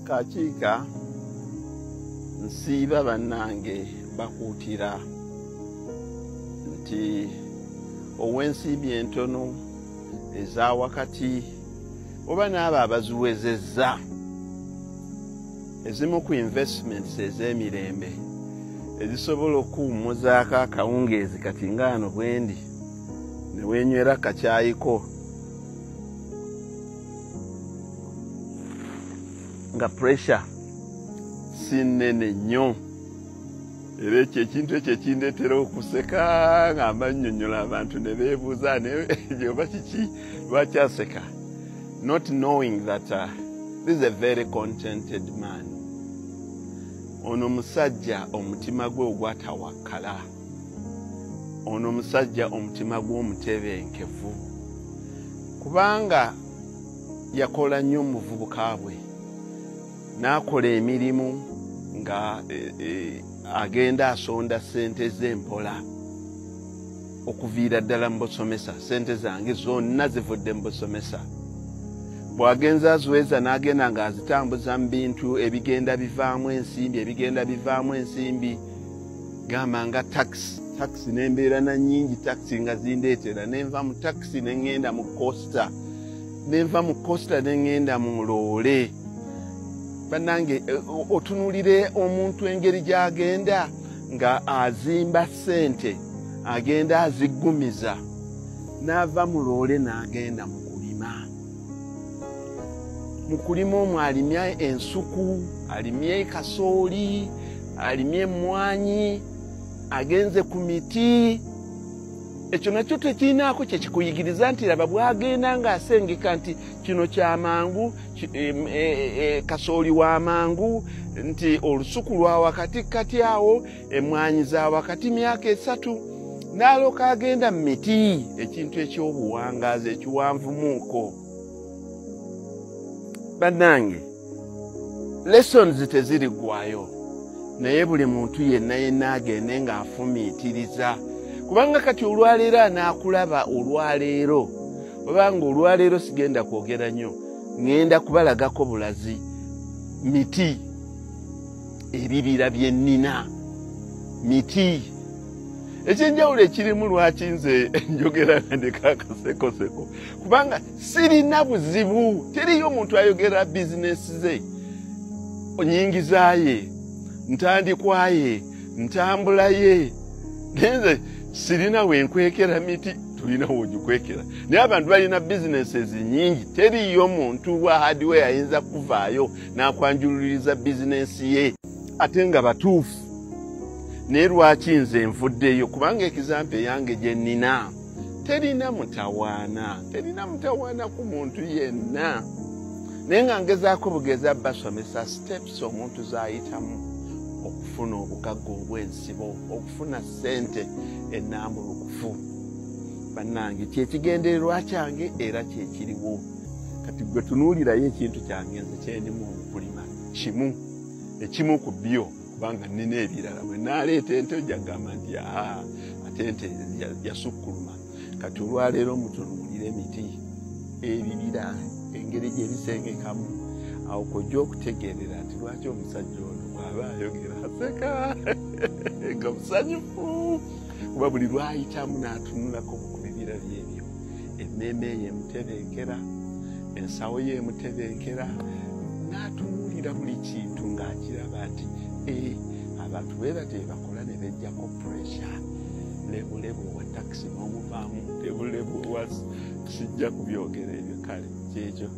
kakiika nsiiba bannange bakuutira nti ow'ensimbi entono eza wakati oba n'abo abaziwezezza ezimu ku investments ez'emirembe ezisobola okuwummuzaako akawungeezi kati ngaano bwendi ne weenywera kakyayiko nga pressure si nnene nnyo era ekyo ekintu ekyo ekindeetera okuseka nga mbannyonnyola abantu ne beebuuza oba kiki lwaki aseka not knowing that this is a very contented man. Ono musajja omutima gwe ogwatawakkala, ono musajja omutima gw'omutebenkevu kubanga yakola nnyo mu buvubuka bwe n'akola emirimu nga agenda asonda ssente z'empola okuviira ddala mu busomesa. Ssente zange zonna zivudde mu busomesa. Bw'agenza aziweza n'agenda ng'azitambuza mu bintu ebigenda bivaamu ensimbi gamba nga takisi n'embeera na nnyingi takisi nga zindeetera nenva mu takisi ne ŋŋenda mu costa ne mu loole. Bannange otunuulire omuntu engeri gy'agenda nga azimba ssente agenda aziggumiza n'ava mu loole n'agenda mu kulima. Mu kulima omwo alimye ensuku, alimye kasooli, alimye emmwanyi, agenze ku miti. Ekyo nakyo tekirinaako kye kikuyigiriza nti laba bw'agenda ng'asengeka nti kino kyamangu, kasooli wa mangu, nti olusuku lwa wakati kati awo, emmwanyi za wakati myaka 3, n'alooka agenda mu miti, ekintu eky'obuwangaazi ekiwanvumuuko. Bannange, lessons teziriggwayo, naye buli muntu yenna agende ng'afumiitiriza. Kubanga kati olwaleero anaakulaba olwaleero, obanga olwaleero sigenda kwogera nnyo, ŋŋenda kubalagako bulazi miti, ebibira bye nnina, miti. Ekyenjawulo ekirimu lwaki nze njogera nga ndeka akasekoseko, kubanga sirina buzibu, teriyo omuntu ayogera bizinesi ze, onyingiza ye, ntandikwa ye, ntambula ye. Nenze sirina wenkwekera miti, tulina wogikwekera. Naye abantu balina businesses nyingi, teriyo omuntu wa hardware ayinza kuvaayo n'akwanjuliriza bizinesi ye ate nga batuufu. Naye lwaki nze nvuddeyo? Kubanga ekizampe yange gye nnina terina mutawaana ku muntu yenna. Naye nga ngezaako bugeza basomesa steps omuntu z'ayitamu okufuna obugagga obw'ensibo, okufuna ssente ennambulukufu. Bannange, kyekigendererwa kyange era kyekiriwo. Kati gwe tunuulirayo ekintu kyange nze kyendimu okulima ekimu ku byo, kubanga nnina ebirala. Bwe naaleeta ente ojagamba nti ate ente yasukkuluma. Kati olwaleero mutunuulire emiti, ebibira, engeri gye bisengekamu, awo kojja okutegeerera nti lwaki omusajja ono bw'aba ayogera aseka nga musanyufu. Kuba buli lwayitamu n'atunulako ku bibira byebyo, emmeme ye emutebenkera, ensawo ye emutebenkera, n'atunuulira buli kintu ng'akiraba nti abantu bwe batyo bakola ne bejjako pressure. Lebulebu wa takisi n'omuvaamu, lebulebu wa sijja kubyogera ebyo. Kale kyekyo.